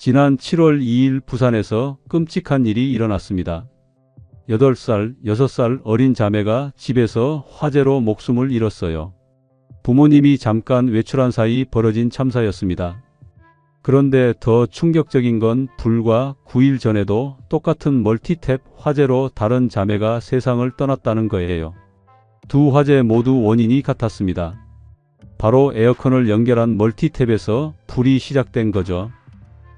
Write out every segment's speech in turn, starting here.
지난 7월 2일 부산에서 끔찍한 일이 일어났습니다. 8살, 6살 어린 자매가 집에서 화재로 목숨을 잃었어요. 부모님이 잠깐 외출한 사이 벌어진 참사였습니다. 그런데 더 충격적인 건 불과 9일 전에도 똑같은 멀티탭 화재로 다른 자매가 세상을 떠났다는 거예요. 두 화재 모두 원인이 같았습니다. 바로 에어컨을 연결한 멀티탭에서 불이 시작된 거죠.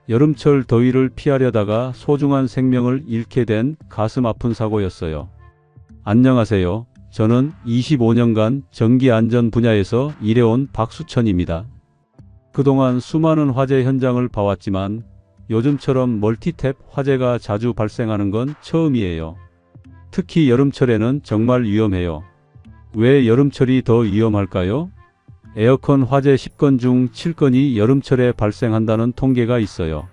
여름철 더위를 피하려다가 소중한 생명을 잃게 된 가슴 아픈 사고였어요. 안녕하세요. 저는 25년간 전기안전 분야에서 일해온 박수천입니다. 그동안 수많은 화재 현장을 봐왔지만 요즘처럼 멀티탭 화재가 자주 발생하는 건 처음이에요. 특히 여름철에는 정말 위험해요. 왜 여름철이 더 위험할까요? 에어컨 화재 10건 중 7건이 여름철에 발생한다는 통계가 있어요.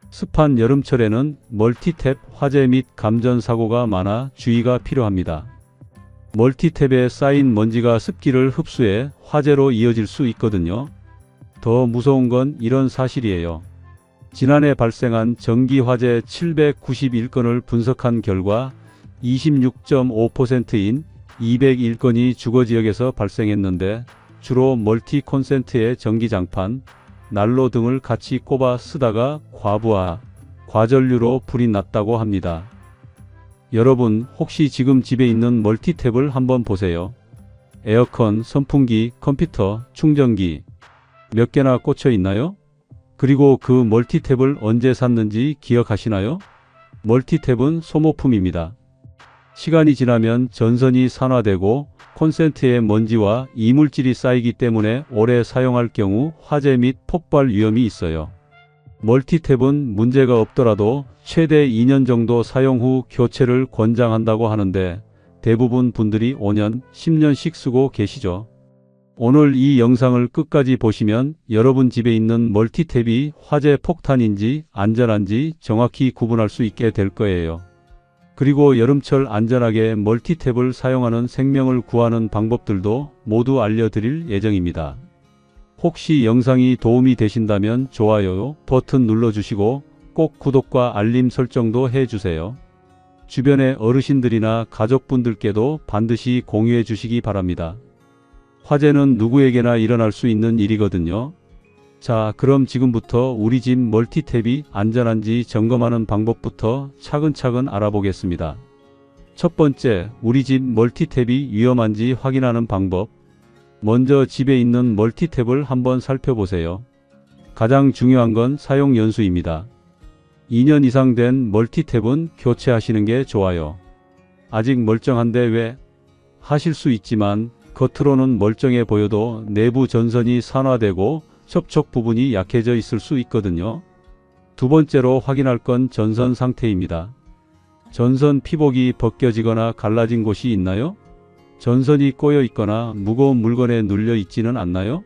습한 여름철에는 멀티탭 화재 및 감전 사고가 많아 주의가 필요합니다. 멀티탭에 쌓인 먼지가 습기를 흡수해 화재로 이어질 수 있거든요. 더 무서운 건 이런 사실이에요. 지난해 발생한 전기 화재 791건을 분석한 결과 26.5%인 201건이 주거지역에서 발생했는데 주로 멀티 콘센트에 전기장판, 난로 등을 같이 꼽아 쓰다가 과부하, 과전류로 불이 났다고 합니다. 여러분 혹시 지금 집에 있는 멀티탭을 한번 보세요. 에어컨, 선풍기, 컴퓨터, 충전기 몇 개나 꽂혀 있나요? 그리고 그 멀티탭을 언제 샀는지 기억하시나요? 멀티탭은 소모품입니다. 시간이 지나면 전선이 산화되고 콘센트에 먼지와 이물질이 쌓이기 때문에 오래 사용할 경우 화재 및 폭발 위험이 있어요. 멀티탭은 문제가 없더라도 최대 2년 정도 사용 후 교체를 권장한다고 하는데 대부분 분들이 5년, 10년씩 쓰고 계시죠. 오늘 이 영상을 끝까지 보시면 여러분 집에 있는 멀티탭이 화재 폭탄인지 안전한지 정확히 구분할 수 있게 될 거예요. 그리고 여름철 안전하게 멀티탭을 사용하는 생명을 구하는 방법들도 모두 알려드릴 예정입니다. 혹시 영상이 도움이 되신다면 좋아요 버튼 눌러주시고 꼭 구독과 알림 설정도 해주세요. 주변의 어르신들이나 가족분들께도 반드시 공유해 주시기 바랍니다. 화재는 누구에게나 일어날 수 있는 일이거든요. 자, 그럼 지금부터 우리 집 멀티탭이 안전한지 점검하는 방법부터 차근차근 알아보겠습니다. 첫 번째, 우리 집 멀티탭이 위험한지 확인하는 방법. 먼저 집에 있는 멀티탭을 한번 살펴보세요. 가장 중요한 건 사용 연수입니다. 2년 이상 된 멀티탭은 교체하시는 게 좋아요. 아직 멀쩡한데 왜? 하실 수 있지만 겉으로는 멀쩡해 보여도 내부 전선이 산화되고 접촉 부분이 약해져 있을 수 있거든요. 두 번째로 확인할 건 전선 상태입니다. 전선 피복이 벗겨지거나 갈라진 곳이 있나요? 전선이 꼬여 있거나 무거운 물건에 눌려 있지는 않나요?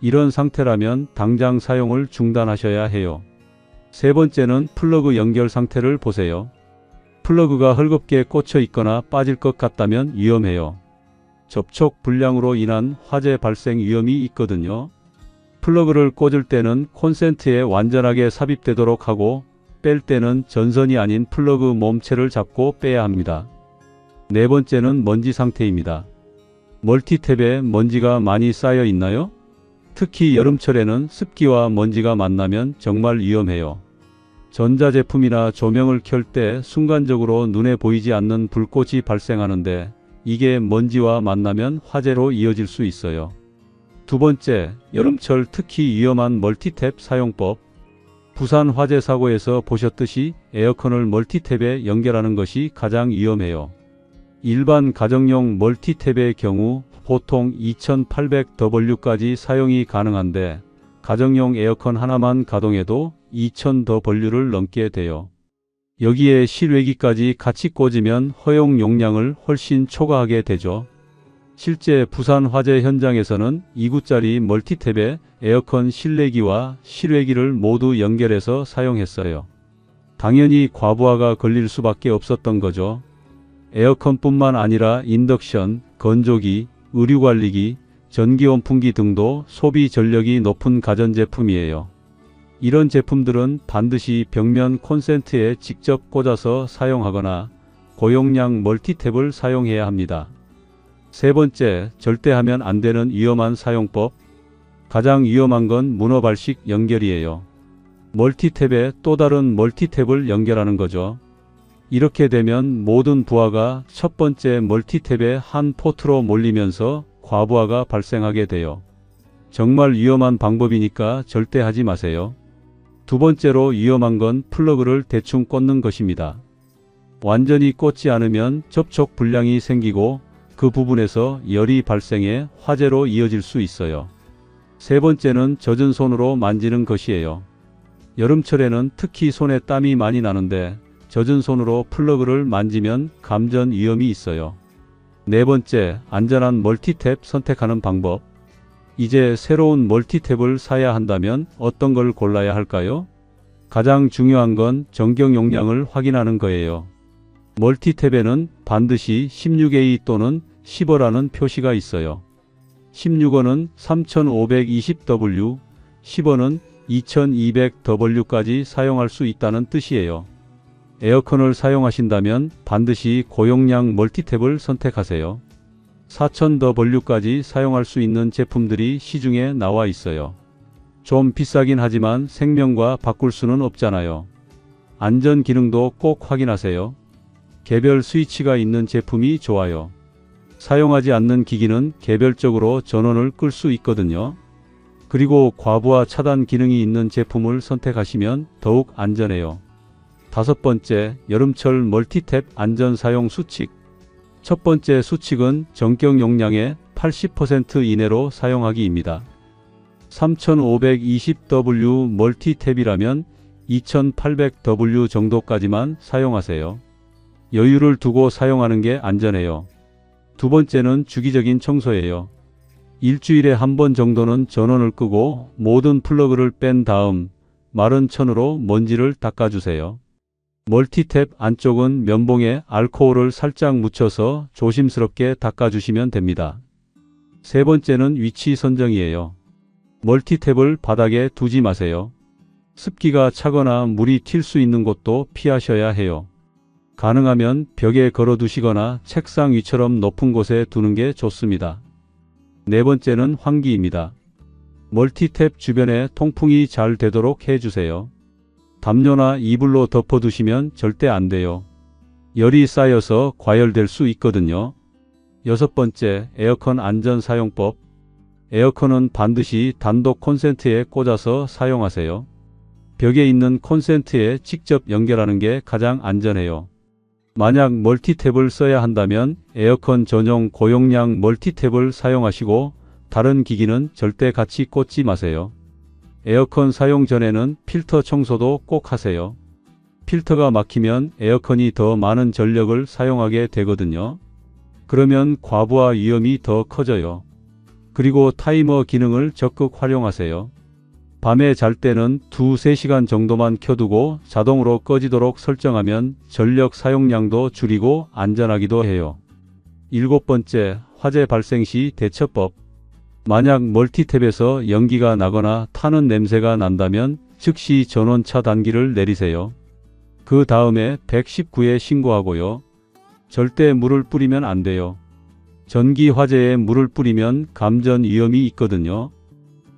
이런 상태라면 당장 사용을 중단하셔야 해요. 세 번째는 플러그 연결 상태를 보세요. 플러그가 헐겁게 꽂혀 있거나 빠질 것 같다면 위험해요. 접촉 불량으로 인한 화재 발생 위험이 있거든요. 플러그를 꽂을 때는 콘센트에 완전하게 삽입되도록 하고 뺄 때는 전선이 아닌 플러그 몸체를 잡고 빼야 합니다. 네 번째는 먼지 상태입니다. 멀티탭에 먼지가 많이 쌓여 있나요? 특히 여름철에는 습기와 먼지가 만나면 정말 위험해요. 전자제품이나 조명을 켤 때 순간적으로 눈에 보이지 않는 불꽃이 발생하는데 이게 먼지와 만나면 화재로 이어질 수 있어요. 두 번째, 여름철 특히 위험한 멀티탭 사용법. 부산 화재 사고에서 보셨듯이 에어컨을 멀티탭에 연결하는 것이 가장 위험해요. 일반 가정용 멀티탭의 경우 보통 2800W까지 사용이 가능한데 가정용 에어컨 하나만 가동해도 2000W를 넘게 돼요. 여기에 실외기까지 같이 꽂으면 허용 용량을 훨씬 초과하게 되죠. 실제 부산 화재 현장에서는 2구짜리 멀티탭에 에어컨 실내기와 실외기를 모두 연결해서 사용했어요. 당연히 과부하가 걸릴 수밖에 없었던 거죠. 에어컨뿐만 아니라 인덕션, 건조기, 의류관리기, 전기온풍기 등도 소비 전력이 높은 가전제품이에요. 이런 제품들은 반드시 벽면 콘센트에 직접 꽂아서 사용하거나 고용량 멀티탭을 사용해야 합니다. 세 번째, 절대 하면 안 되는 위험한 사용법. 가장 위험한 건 문어발식 연결이에요. 멀티탭에 또 다른 멀티탭을 연결하는 거죠. 이렇게 되면 모든 부하가 첫 번째 멀티탭의 한 포트로 몰리면서 과부하가 발생하게 돼요. 정말 위험한 방법이니까 절대 하지 마세요. 두 번째로 위험한 건 플러그를 대충 꽂는 것입니다. 완전히 꽂지 않으면 접촉 불량이 생기고 그 부분에서 열이 발생해 화재로 이어질 수 있어요. 세 번째는 젖은 손으로 만지는 것이에요. 여름철에는 특히 손에 땀이 많이 나는데 젖은 손으로 플러그를 만지면 감전 위험이 있어요. 네 번째, 안전한 멀티탭 선택하는 방법. 이제 새로운 멀티탭을 사야 한다면 어떤 걸 골라야 할까요? 가장 중요한 건 전경 용량을 확인하는 거예요. 멀티탭에는 반드시 16A 또는 10호라는 표시가 있어요. 16호는 3520W, 10호는 2200W까지 사용할 수 있다는 뜻이에요. 에어컨을 사용하신다면 반드시 고용량 멀티탭을 선택하세요. 4000W까지 사용할 수 있는 제품들이 시중에 나와 있어요. 좀 비싸긴 하지만 생명과 바꿀 수는 없잖아요. 안전 기능도 꼭 확인하세요. 개별 스위치가 있는 제품이 좋아요. 사용하지 않는 기기는 개별적으로 전원을 끌 수 있거든요. 그리고 과부하 차단 기능이 있는 제품을 선택하시면 더욱 안전해요. 다섯 번째, 여름철 멀티탭 안전 사용 수칙. 첫 번째 수칙은 전경 용량의 80% 이내로 사용하기입니다. 3520W 멀티탭이라면 2800W 정도까지만 사용하세요. 여유를 두고 사용하는 게 안전해요. 두 번째는 주기적인 청소예요. 일주일에 한 번 정도는 전원을 끄고 모든 플러그를 뺀 다음 마른 천으로 먼지를 닦아주세요. 멀티탭 안쪽은 면봉에 알코올을 살짝 묻혀서 조심스럽게 닦아주시면 됩니다. 세 번째는 위치 선정이에요. 멀티탭을 바닥에 두지 마세요. 습기가 차거나 물이 튈 수 있는 곳도 피하셔야 해요. 가능하면 벽에 걸어두시거나 책상 위처럼 높은 곳에 두는 게 좋습니다. 네 번째는 환기입니다. 멀티탭 주변에 통풍이 잘 되도록 해주세요. 담요나 이불로 덮어두시면 절대 안 돼요. 열이 쌓여서 과열될 수 있거든요. 여섯 번째, 에어컨 안전 사용법. 에어컨은 반드시 단독 콘센트에 꽂아서 사용하세요. 벽에 있는 콘센트에 직접 연결하는 게 가장 안전해요. 만약 멀티탭을 써야 한다면 에어컨 전용 고용량 멀티탭을 사용하시고 다른 기기는 절대 같이 꽂지 마세요. 에어컨 사용 전에는 필터 청소도 꼭 하세요. 필터가 막히면 에어컨이 더 많은 전력을 사용하게 되거든요. 그러면 과부하 위험이 더 커져요. 그리고 타이머 기능을 적극 활용하세요. 밤에 잘 때는 2-3시간 정도만 켜두고 자동으로 꺼지도록 설정하면 전력 사용량도 줄이고 안전하기도 해요. 일곱 번째, 화재 발생 시 대처법. 만약 멀티탭에서 연기가 나거나 타는 냄새가 난다면 즉시 전원 차단기를 내리세요. 그 다음에 119에 신고하고요. 절대 물을 뿌리면 안 돼요. 전기 화재에 물을 뿌리면 감전 위험이 있거든요.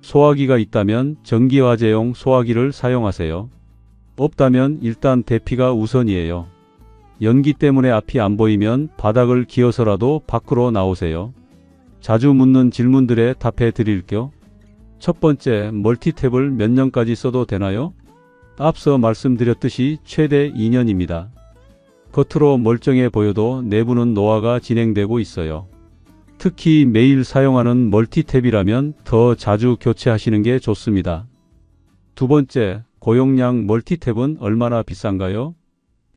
소화기가 있다면 전기화재용 소화기를 사용하세요. 없다면 일단 대피가 우선이에요. 연기 때문에 앞이 안 보이면 바닥을 기어서라도 밖으로 나오세요. 자주 묻는 질문들에 답해 드릴게요. 첫 번째, 멀티탭을 몇 년까지 써도 되나요? 앞서 말씀드렸듯이 최대 2년입니다. 겉으로 멀쩡해 보여도 내부는 노화가 진행되고 있어요. 특히 매일 사용하는 멀티탭이라면 더 자주 교체하시는 게 좋습니다. 두 번째, 고용량 멀티탭은 얼마나 비싼가요?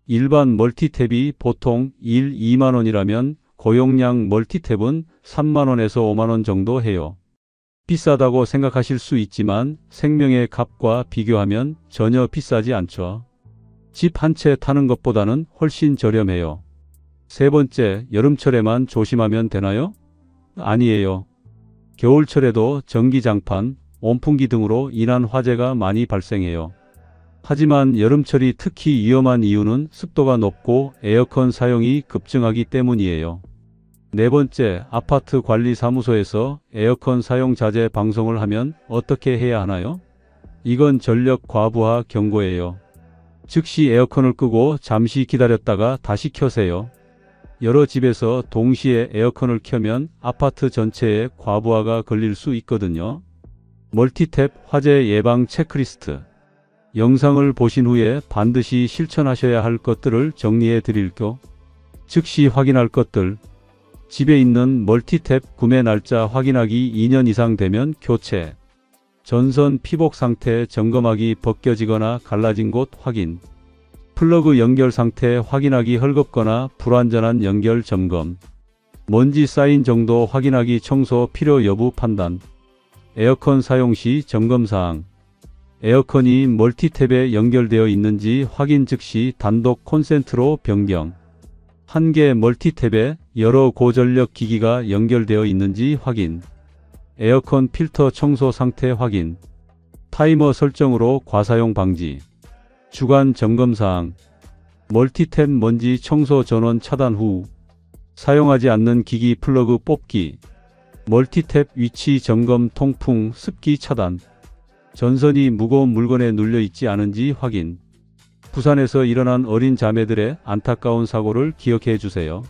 일반 멀티탭이 보통 2만원이라면 고용량 멀티탭은 3만원에서 5만원 정도 해요. 비싸다고 생각하실 수 있지만 생명의 값과 비교하면 전혀 비싸지 않죠. 집 한 채 타는 것보다는 훨씬 저렴해요. 세 번째, 여름철에만 조심하면 되나요? 아니에요. 겨울철에도 전기장판, 온풍기 등으로 인한 화재가 많이 발생해요. 하지만 여름철이 특히 위험한 이유는 습도가 높고 에어컨 사용이 급증하기 때문이에요. 네 번째, 아파트 관리사무소에서 에어컨 사용 자제 방송을 하면 어떻게 해야 하나요? 이건 전력 과부하 경고예요. 즉시 에어컨을 끄고 잠시 기다렸다가 다시 켜세요. 여러 집에서 동시에 에어컨을 켜면 아파트 전체에 과부하가 걸릴 수 있거든요. 멀티탭 화재 예방 체크리스트. 영상을 보신 후에 반드시 실천하셔야 할 것들을 정리해 드릴게요. 즉시 확인할 것들. 집에 있는 멀티탭 구매 날짜 확인하기 2년 이상 되면 교체. 전선 피복 상태 점검하기 벗겨지거나 갈라진 곳 확인. 플러그 연결 상태 확인하기 헐겁거나 불완전한 연결 점검. 먼지 쌓인 정도 확인하기 청소 필요 여부 판단. 에어컨 사용 시 점검사항. 에어컨이 멀티탭에 연결되어 있는지 확인 즉시 단독 콘센트로 변경. 한 개 멀티탭에 여러 고전력 기기가 연결되어 있는지 확인. 에어컨 필터 청소 상태 확인. 타이머 설정으로 과사용 방지. 주간 점검사항. 멀티탭 먼지 청소 전원 차단 후 사용하지 않는 기기 플러그 뽑기. 멀티탭 위치 점검 통풍 습기 차단. 전선이 무거운 물건에 눌려 있지 않은지 확인. 부산에서 일어난 어린 자매들의 안타까운 사고를 기억해 주세요.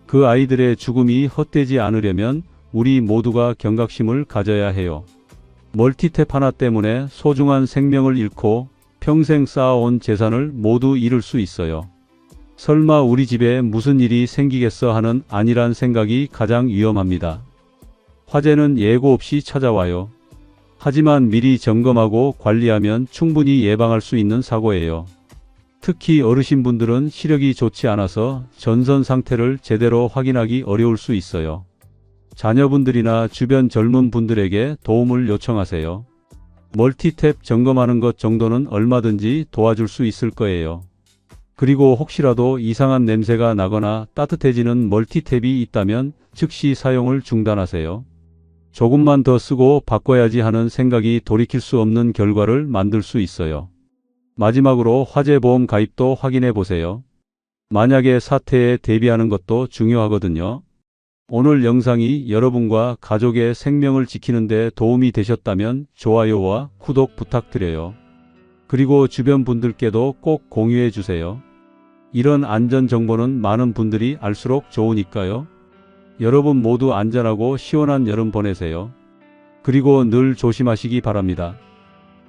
그 아이들의 죽음이 헛되지 않으려면 우리 모두가 경각심을 가져야 해요. 멀티탭 하나 때문에 소중한 생명을 잃고 평생 쌓아온 재산을 모두 잃을 수 있어요. 설마 우리 집에 무슨 일이 생기겠어 하는 안일한 생각이 가장 위험합니다. 화재는 예고 없이 찾아와요. 하지만 미리 점검하고 관리하면 충분히 예방할 수 있는 사고예요. 특히 어르신분들은 시력이 좋지 않아서 전선 상태를 제대로 확인하기 어려울 수 있어요. 자녀분들이나 주변 젊은 분들에게 도움을 요청하세요. 멀티탭 점검하는 것 정도는 얼마든지 도와줄 수 있을 거예요. 그리고 혹시라도 이상한 냄새가 나거나 따뜻해지는 멀티탭이 있다면 즉시 사용을 중단하세요. 조금만 더 쓰고 바꿔야지 하는 생각이 돌이킬 수 없는 결과를 만들 수 있어요. 마지막으로 화재보험 가입도 확인해 보세요. 만약에 사태에 대비하는 것도 중요하거든요. 오늘 영상이 여러분과 가족의 생명을 지키는 데 도움이 되셨다면 좋아요와 구독 부탁드려요. 그리고 주변 분들께도 꼭 공유해 주세요. 이런 안전 정보는 많은 분들이 알수록 좋으니까요. 여러분 모두 안전하고 시원한 여름 보내세요. 그리고 늘 조심하시기 바랍니다.